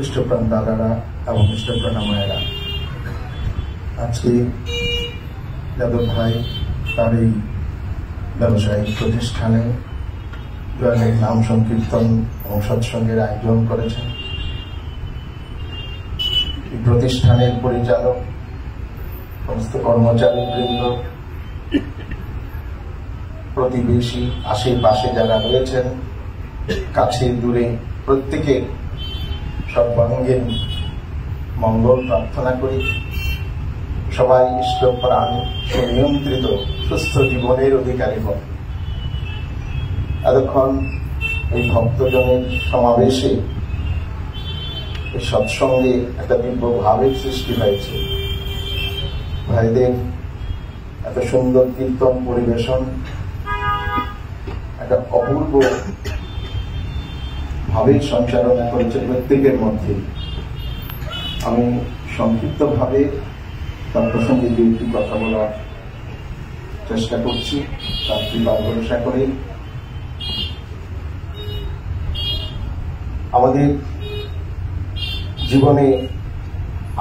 ইষ্টপ্রাণ দাদারা এবং ইষ্টপ্রাণ মায়েরা, আজকে যাদব ভাই তার এই ব্যবসায়িক প্রতিষ্ঠানে জয়নের নাম সংকীর্তন এবং সৎসঙ্গের আয়োজন করেছেন। এই প্রতিষ্ঠানের পরিচালক, সমস্ত কর্মচারীবৃন্দ, প্রতিবেশী, আশেপাশে যারা রয়েছেন, কাছে দূরে, প্রত্যেকে সর্বাঙ্গীন মঙ্গল প্রার্থনা করি। সবাই ইষ্টপ্রাণ সুনিয়ন্ত্রিত সুস্থ জীবনের অধিকারী হন। এতক্ষণ এই ভক্তজনের সমাবেশে এই সৎসঙ্গে একটা দিব্য ভাবের সৃষ্টি হয়েছে। ভাইদের এত সুন্দর কীর্তন পরিবেশন, একটা অপূর্ব ভাবের সঞ্চারণ করেছে প্রত্যেকের মধ্যে। আমি সংক্ষিপ্ত ভাবে তার প্রসঙ্গে দুটি কথা বলার চেষ্টা করছি, তার কৃপা ভরসা করে। আমাদের জীবনে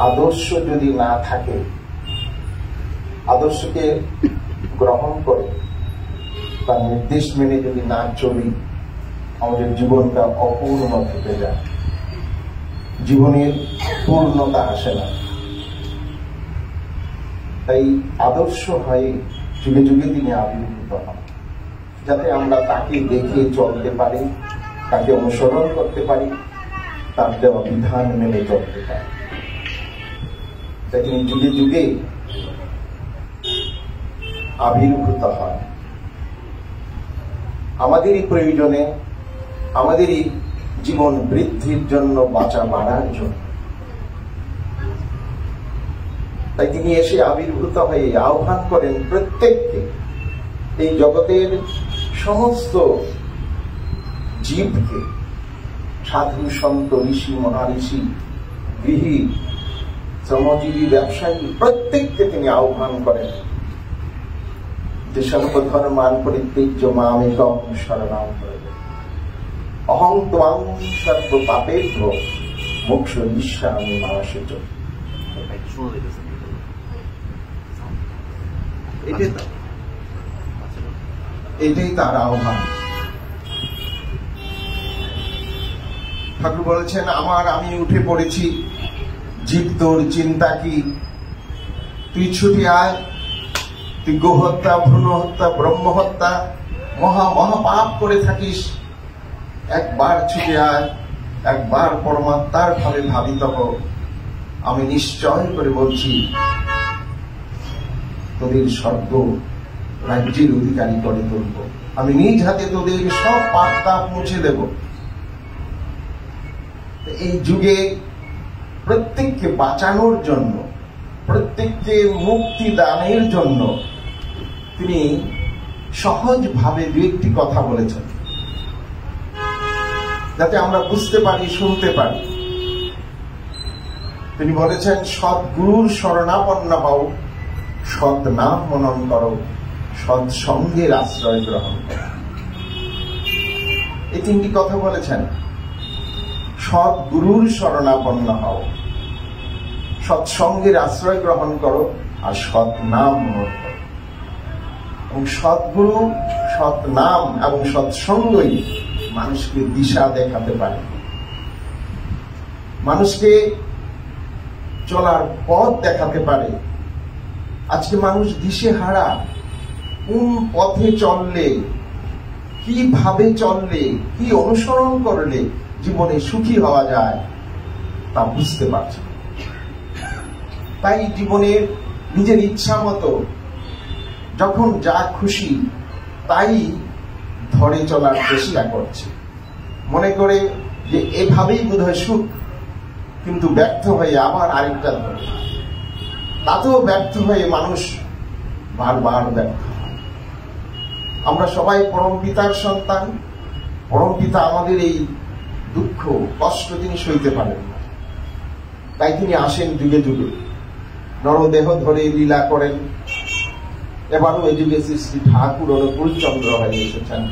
আদর্শ যদি না থাকে, আদর্শকে গ্রহণ করে তার নির্দেশ মেনে যদি না চলি, আমাদের জীবনটা অপূর্ণ থেকে যায়, জীবনের পূর্ণতা আসে না। তাই আদর্শ হয়ে যুগে যুগে তিনি আবির্ভূত হন, যাতে আমরা তাকে দেখে চলতে পারি, তাকে অনুসরণ করতে পারি, তার দেওয়া বিধান মেনে চলতে পারি। তাই তিনি যুগে যুগে আবির্ভূত হন আমাদেরই প্রয়োজনে, আমাদেরই জীবন বৃদ্ধির জন্য, বাঁচা বাড়ার জন্য। তাই তিনি এসে আবির্ভূত হয়ে আহ্বান করেন প্রত্যেককে, এই জগতের সমস্ত জীবকে, সাধু সন্ত ঋষি মহাঋষি, গৃহী শ্রমজীবী ব্যবসায়ী, প্রত্যেককে তিনি আহ্বান করেন যে সর্বধর্মান পরিত্যজ্য মামেকং শরণং ব্রজ, অহং ত্বং সর্ব পাপেভ্যো মোক্ষয়িষ্যামি মা শুচঃ। এটাই তার আহ্বান। ঠাকুর বলেছেন, আমি উঠে পড়েছি, জীব তোর চিন্তা কি, তুই ছুটে আয়, তুই গোহত্যা, ভ্রূণ হত্যা, ব্রহ্ম হত্যা, মহা পাপ করে থাকিস, একবার ছুটে আয়, একবার পরমাত্মার ভাবে ভাবিত হ। আমি নিশ্চয় করে বলছি, তোদের স্বর্গ রাজ্যের অধিকারী করে তুলব, আমি নিজ হাতে তোদের সব পাপ তাপ মুছে দেব। এই যুগে প্রত্যেককে বাঁচানোর জন্য, প্রত্যেককে মুক্তি দানের জন্য তিনি সহজভাবে দু একটি কথা বলেছেন, যাতে আমরা বুঝতে পারি, শুনতে পারি। তিনি বলেছেন, সৎগুরুর শরণাপন্ন হও, সৎ নাম মনন করো, সৎসঙ্গের আশ্রয় গ্রহণ করো। এই তিনটি কথা বলেছেন। সৎগুরুর শরণাপন্ন হও, সৎসঙ্গের আশ্রয় গ্রহণ করো, আর সৎ নাম মনন করো। এবং সৎগুরু, সৎ নাম এবং সৎসঙ্গই মানুষকে দিশা দেখাতে পারে, মানুষকে চলার পথ দেখাতে পারে। আজকে মানুষ দিশেহারা, কোন পথে চললে, কিভাবে চললে, কি অনুসরণ করলে জীবনে সুখী হওয়া যায় তা বুঝতে পারছে। তাই জীবনের নিজের ইচ্ছা মতো যখন যা খুশি তাই ধরে চলার চেষ্টা করছে, মনে করে যে এভাবেই বোধহয় সুখ, কিন্তু ব্যর্থ হয়ে আবার আরেকটা ধরে, তাতেও ব্যর্থ হয়ে মানুষ বারবার ব্যর্থ হয়। আমরা সবাই পরম পিতার সন্তান। পরম পিতা আমাদের এই দুঃখ কষ্ট তিনি সইতে পারেন না, তাই তিনি আসেন যুগে যুগে, নরদেহ ধরে লীলা করেন। এবারও এই যুগে শ্রী ঠাকুর অনুকূলচন্দ্র হয়ে এসেছেন।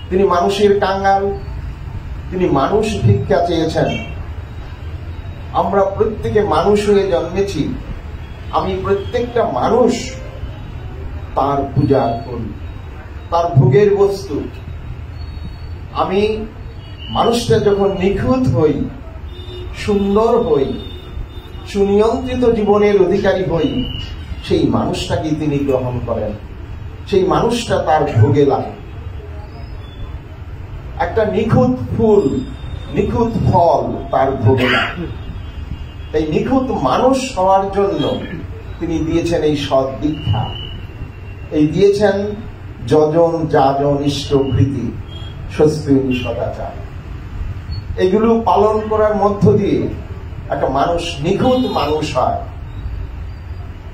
তিনি মানুষের কাঙ্গাল, তিনি মানুষ ভিক্ষা চেয়েছেন, আমরা প্রত্যেকে মানুষ হয়ে জন্মেছি, আমি প্রত্যেকটা মানুষ তার পূজা করি, তার ভোগের বস্তু। আমি মানুষটা যখন নিখুঁত হই, সুন্দর হই, সুনিয়ন্ত্রিত জীবনের অধিকারী হই, সেই মানুষটাকে তিনি গ্রহণ করেন, সেই মানুষটা তার ভোগে লাগে। একটা নিখুঁত ফুল, নিখুঁত ফল তার ভোগে লাগে। এই নিখুঁত মানুষ হওয়ার জন্য তিনি দিয়েছেন এই সৎ দীক্ষা, এই দিয়েছেন যজন যাজন ইষ্টভৃতি স্বস্তিনী সদাচার। এগুলো পালন করার মধ্য দিয়ে একটা মানুষ নিখুঁত মানুষ হয়।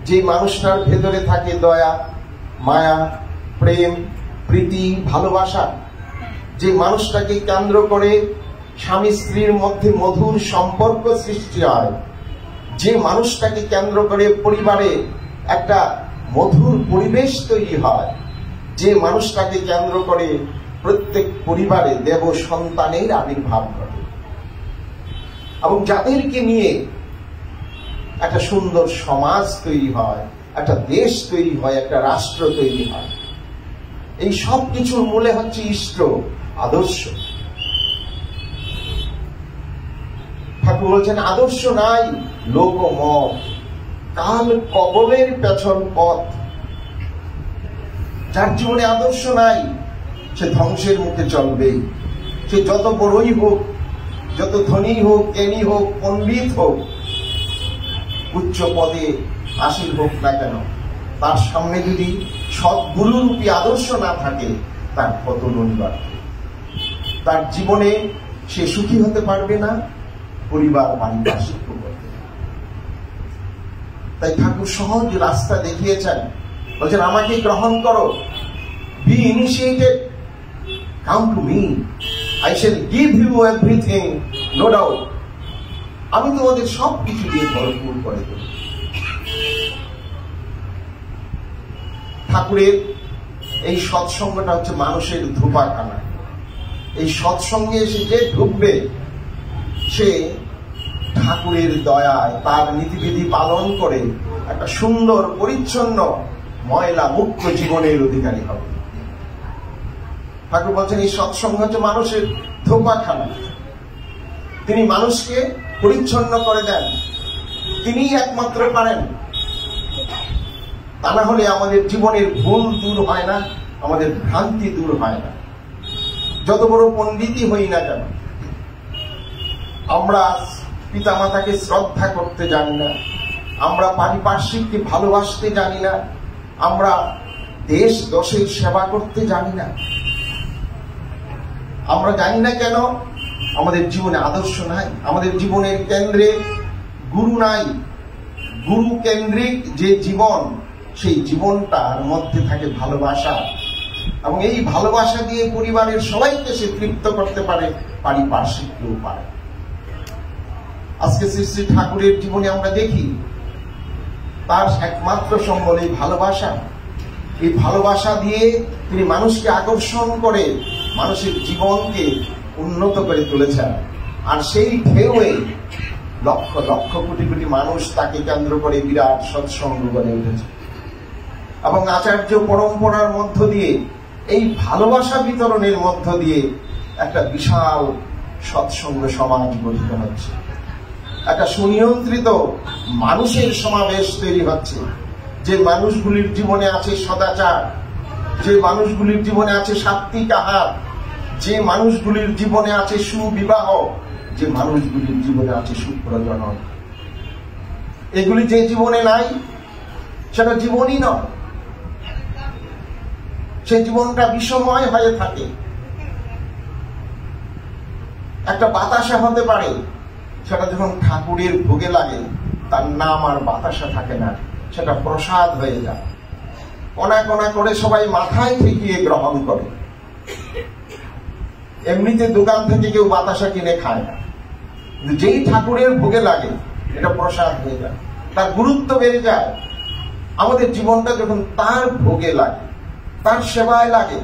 যে মানুষটার ভেতরে থাকে দয়া, মায়া, প্রেম, প্রীতি, ভালোবাসা, যে মানুষটাকে কেন্দ্র করে স্বামী স্ত্রীর মধ্যে মধুর সম্পর্ক সৃষ্টি হয়, যে মানুষটাকে কেন্দ্র করে পরিবারে একটা মধুর পরিবেশ তৈরি হয়, যে মানুষটাকে কেন্দ্র করে প্রত্যেক পরিবারে দেব সন্তানের আবির্ভাব ঘটে, এবং যাদেরকে নিয়ে একটা সুন্দর সমাজ তৈরি হয়, একটা দেশ তৈরি হয়, একটা রাষ্ট্র তৈরি হয়। এই সব কিছুর মূলে হচ্ছে ইষ্ট আদর্শ। ঠাকুর বলছেন আদর্শ নাই লোকমত, কাল কবলের পেছন পথ। যার জীবনে আদর্শ নাই সে ধ্বংসের মুখে চলবে। সে যত বড়ই হোক, যত ধনী হোক, জ্ঞানী হোক, পণ্ডিত হোক, উচ্চ পদে আসীন হোক না কেন, তার সামনে যদি সদ্গুরুরূপী আদর্শ না থাকে, তার পতন অনিবার্য। তার জীবনে সে সুখী হতে পারবে না, পরিবার পারিপার্শ্বিক করবে। তাই ঠাকুর সহজ রাস্তা দেখিয়েছেন, বলছেন আমাকে গ্রহণ করো, be initiated, come to me, I shall give you everything, no doubt. আমি তোমাদের সবকিছু দিয়ে ভরপুর করে দেব। ঠাকুরের এই সৎসঙ্গটা হচ্ছে মানুষের ধূপাখানা। এই সৎসঙ্গে এসে যে ঢুকবে, সে ঠাকুরের দয়ায় তার নীতিবিধি পালন করে একটা সুন্দর পরিচ্ছন্ন ময়লা মুক্ত জীবনের অধিকারী হবে। ঠাকুর বলছেন এই সৎসঙ্গ হচ্ছে মানুষের ধূপাখানা। তিনি মানুষকে পরিচ্ছন্ন করে দেন, তিনিই একমাত্র পারেন। তা না হলে আমাদের জীবনের ভুল দূর হয় না, আমাদের ভ্রান্তি দূর হয় না। যত বড় পণ্ডিতই হই না কেন, আমরা পিতামাতাকে শ্রদ্ধা করতে জানি না, আমরা পারিপার্শ্বিককে ভালোবাসতে জানি না, আমরা দেশ দশের সেবা করতে জানি না। আমরা জানি না কেন? আমাদের জীবনে আদর্শ নাই, আমাদের জীবনের কেন্দ্রে গুরু নাই। গুরু কেন্দ্রিক যে জীবন, সেই জীবনটার মধ্যে থাকে ভালোবাসা, এবং এই ভালোবাসা দিয়ে পরিবারের সবাইকে সে তৃপ্ত করতে পারে, পারিপার্শ্বিককেও পারে। আজকে শ্রী শ্রী ঠাকুরের জীবনে আমরা দেখি তার একমাত্র সম্বল এই ভালোবাসা। এই ভালোবাসা দিয়ে তিনি মানুষকে আকর্ষণ করে মানুষের জীবনকে উন্নত করে তুলেছেন। আর সেই ঢেউয়ে লক্ষ লক্ষ কোটি কোটি মানুষ তাকে কেন্দ্র করে বিরাট সৎসঙ্গ গড়ে উঠেছে। এবং আচার্য পরম্পরার মধ্য দিয়ে, এই ভালোবাসা বিতরণের মধ্য দিয়ে একটা বিশাল সৎসঙ্গ সমাজ গঠিত হচ্ছে, একটা সুনিয়ন্ত্রিত মানুষের সমাবেশ তৈরি হচ্ছে। যে মানুষগুলির জীবনে আছে সদাচার, যে মানুষগুলির জীবনে আছে সাত্বিক আহার, যে মানুষগুলির জীবনে আছে সুবিবাহ, যে মানুষগুলির জীবনে আছে সুপ্রজনন। এগুলি যে জীবনে নাই, সেটা জীবনই নয়, সে জীবনটা বিষময় হয়ে থাকে। একটা বাতাসা হতে পারে, সেটা যখন ঠাকুরের ভোগে লাগে তার নাম আর বাতাসা থাকে না, সেটা প্রসাদ হয়ে যায়। কণা কণা করে সবাই মাথায় ঠেকিয়ে গ্রহণ করে। এমনিতে দোকান থেকে কেউ বাতাসা কিনে খায় না, যেই ঠাকুরের ভোগে লাগে এটা প্রসাদ হয়ে যায়, তার গুরুত্ব বেড়ে যায়। আমাদের জীবনটা যখন তার ভোগে লাগে, তার সেবায় লাগে,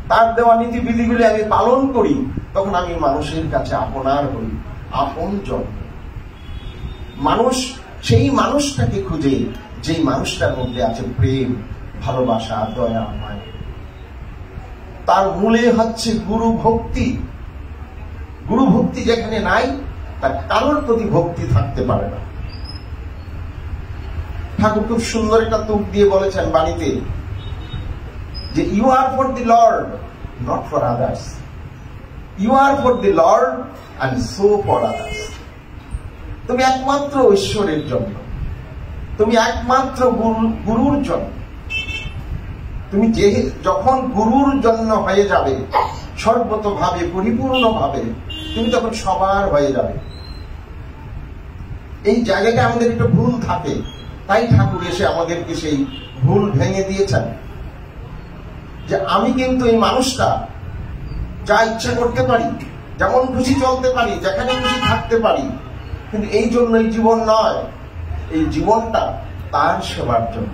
তার দেওয়া নীতিবিধিগুলি আমি পালন করি, তখন আমি মানুষের কাছে আপনার হই, আপন জন। মানুষ সেই মানুষটাকে খুঁজে যেই মানুষটার মধ্যে আছে প্রেম, ভালোবাসা, দয়া, মায়া। তার মূলে হচ্ছে গুরু ভক্তি। গুরু ভক্তি যেখানে নাই, তার কারোর প্রতি ভক্তি থাকতে পারে না। ঠাকুর খুব সুন্দর একটা তুক দিয়ে বলেছেন বাণীতে যে you are for the Lord, not for others. You are for the Lord and so for others. তুমি একমাত্র ঈশ্বরের জন্য, তুমি একমাত্র গুরুর জন্য। তুমি যখন গুরুর জন্য হয়ে যাবে সর্বতভাবে, পরিপূর্ণভাবে, তুমি তখন সবার হয়ে যাবে। এই জায়গাটা আমাদের একটা ভুল থাকে, তাই ঠাকুর এসে আমাদেরকে সেই ভুল ভেঙে দিয়েছেন যে আমি কিন্তু এই মানুষটা যা ইচ্ছা করতে পারি, যেমন খুশি চলতে পারি, যেখানে খুশি থাকতে পারি, কিন্তু এই জন্য এই জীবন নয়। এই জীবনটা তার সেবার জন্য।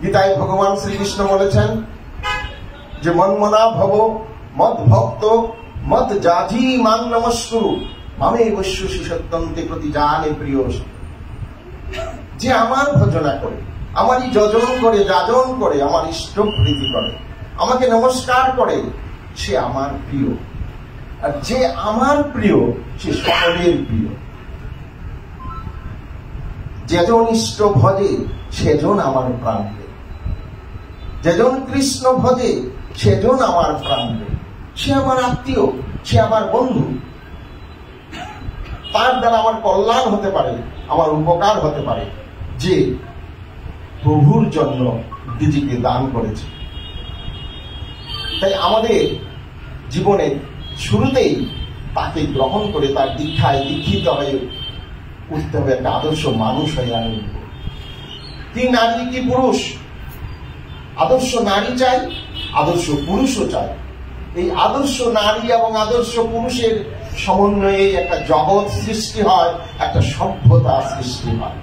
গীতায় ভগবান শ্রীকৃষ্ণ বলেছেন যে মন্মনা ভব মদ ভক্ত মদ যাজি মান নমস্কুরু মামে বৈশ্বসী সত্যন্তে প্রতি জানে প্রিয়। যে আমার ভজনা করে, আমারই যজন করে, যাজন করে, আমার ইষ্টপ্রীতি করে, আমাকে নমস্কার করে, সে আমার প্রিয়। আর যে আমার প্রিয় সে সকলের প্রিয়। যেজন ইষ্ট ভজে সেজন আমার প্রাণ দেয়, যেজন কৃষ্ণ ভজে সেজন আমার প্রাণ দেয়। সে আমার আত্মীয়, সে আমার বন্ধু। তার দ্বারা আমার কল্যাণ হতে পারে, আমার উপকার হতে পারে, যে প্রভুর জন্য নিজেকে দান করেছে। তাই আমাদের জীবনে শুরুতেই তাকে গ্রহণ করে তার দীক্ষায় দীক্ষিত হয়ে উঠতে হবে, একটা আদর্শ মানুষ হয়ে আমি উঠব। কি নারী কি পুরুষ, আদর্শ নারী চাই, আদর্শ পুরুষও চাই। এই আদর্শ নারী এবং আদর্শ পুরুষের সমন্বয়ে একটা জগৎ সৃষ্টি হয়, একটা সভ্যতা সৃষ্টি হয়,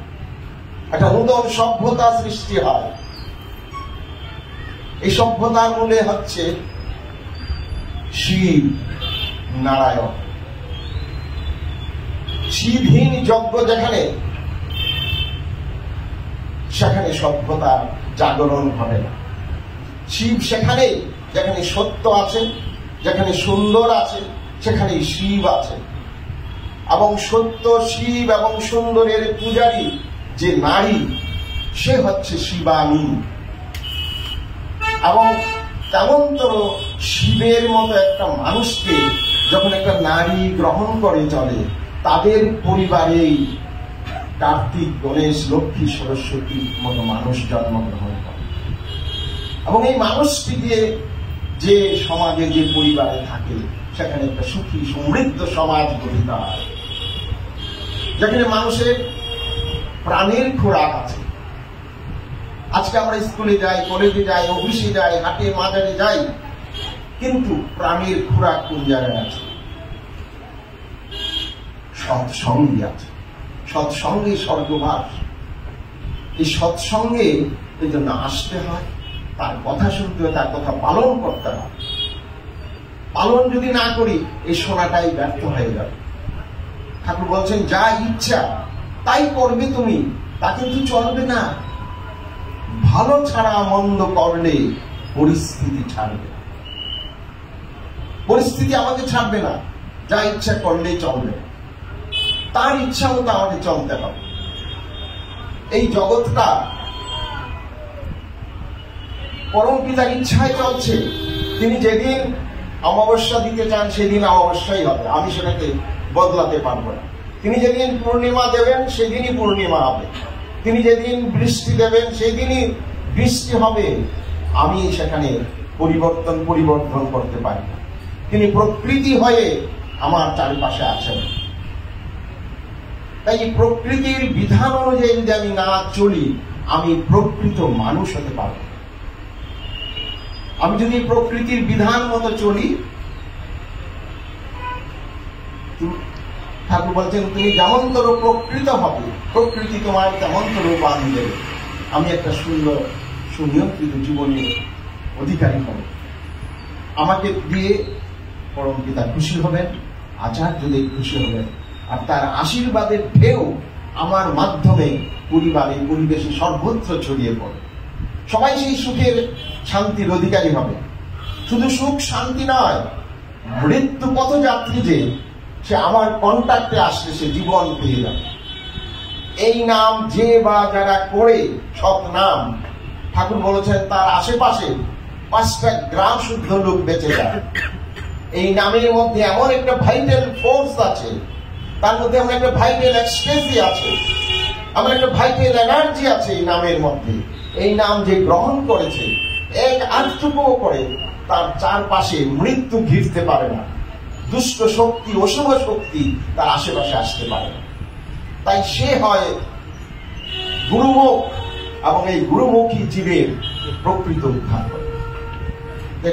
একটা নূতন সভ্যতা সৃষ্টি হয়। এই সভ্যতার মূলে হচ্ছে শিব নারায়ণ। শিবহীন যজ্ঞ যেখানে, সেখানে সভ্যতা জাগরণ হবে না। শিব সেখানে যেখানে সত্য আছে, যেখানে সুন্দর আছে, সেখানে শিব আছে। এবং সত্য, শিব এবং সুন্দরের পূজারী যে নারী, সে হচ্ছে শিবানী। এবং তেমনতর শিবের মতো একটা মানুষকে যখন একটা নারী গ্রহণ করে চলে, তাদের পরিবারেই কার্তিক, গণেশ, লক্ষ্মী, সরস্বতীর মতো মানুষ জন্মগ্রহণ করে। এবং এই মানুষটিকে যে সমাজে, যে পরিবারে থাকে, সেখানে একটা সুখী সমৃদ্ধ সমাজ গঠিত হয়, যেখানে মানুষের প্রাণের খোরাক আছে। আজকে আমরা স্কুলে যাই, কলেজে যাই, অফিসে যাই, হাটে বাজারে যাই, কিন্তু প্রাণের খোরাক কোন জায়গায় আছে? সৎসঙ্গে আছে। সৎসঙ্গে স্বর্গবাস। এই সৎসঙ্গে এই জন্য আসতে হয়, তার কথা শুনতে হয়, তার কথা পালন করতে হয়। পালন যদি না করি, এই শোনাটাই ব্যর্থ হয়ে যাবে। ঠাকুর বলছেন যা ইচ্ছা তাই করবে তুমি, তা কিন্তু চলবে না। ভালো ছাড়া মন্দ করলে পরিস্থিতি ছাড়বে, পরিস্থিতি আমাকে ছাড়বে না। যা ইচ্ছা করলেই চলবে, তার ইচ্ছা মতো আমাকে চলতে হবে। এই জগৎটা পরম পিতার ইচ্ছায় চলছে। তিনি যেদিন অমাবস্যা দিতে চান সেদিন অমাবস্যাই হবে, আমি সেটাকে বদলাতে পারবো না। তিনি যেদিন পূর্ণিমা দেবেন সেদিনই পূর্ণিমা হবে, তিনি যেদিন বৃষ্টি দেবেন সেদিনই বৃষ্টি হবে। আমি সেখানে পরিবর্তন করতে পারি না। তিনি প্রকৃতি হয়ে আমার চারপাশে আছেন। তাই এই প্রকৃতির বিধান অনুযায়ী যদি আমি না চলি, আমি প্রকৃত মানুষ হতে পারব। আমি যদি প্রকৃতির বিধান মতো চলি, ঠাকুর বলছেন তুমি যেমনতর প্রকৃত হবে, প্রকৃতি তোমার তেমনতর বান দেবে। আমি একটা সুন্দর সুনিয়ন্ত্রিত জীবনের অধিকারী হব। আমাকে দিয়ে পরম পিতা খুশি হবেন, আচার্যদের খুশি হবেন, আর তার আশীর্বাদের ঢেউ আমার মাধ্যমে পরিবারে পরিবেশে সর্বত্র ছড়িয়ে পড়ে। সবাই সেই সুখের শান্তির অধিকারী হবে। শুধু সুখ শান্তি নয়, মৃত্যু পথযাত্রী সে আমার কন্টাক্টে আসলে সে জীবন পেয়ে যাবে। এই নাম যে বা যারা করে সৎ নাম, ঠাকুর বলেছেন তার আশেপাশে 5টা গ্রাম শুদ্ধ লোক বেঁচে যায়। এই নামের মধ্যে এমন একটা ভাইটাল ফোর্স আছে, তার মধ্যে এমন একটা ভাইটাল এক্সপ্রেসি আছে, এমন একটা ভাইটাল এনার্জি আছে এই নামের মধ্যে। এই নাম যে গ্রহণ করেছে, এক আধটুকুও করে তার চারপাশে মৃত্যু ঘিরতে পারে না, দুষ্ট শক্তি অশুভ শক্তি তার আশেপাশে আসতে পারে না। তাই সে হয় গুরুমুখ, এবং এই গুরুমুখী জীবের প্রকৃত উদ্ধার করে।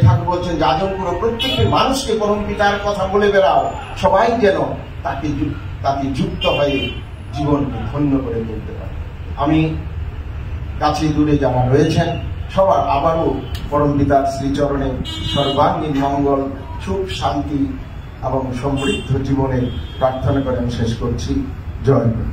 ঠাকুর বলছেন যাজনপুর প্রত্যেকটি মানুষকে পরম পিতার কথা বলে বেড়াও, সবাই যেন তাকে যুক্ত হয়ে জীবনকে ধন্য করে তুলতে পারে। আমি কাছে দূরে যারা রয়েছেন সবার আবারও পরম পিতার শ্রীচরণে সর্বাঙ্গীন মঙ্গল, সুখ, শান্তি এবং সমৃদ্ধ জীবনে প্রার্থনা করে আমি শেষ করছি। জয় গুরু।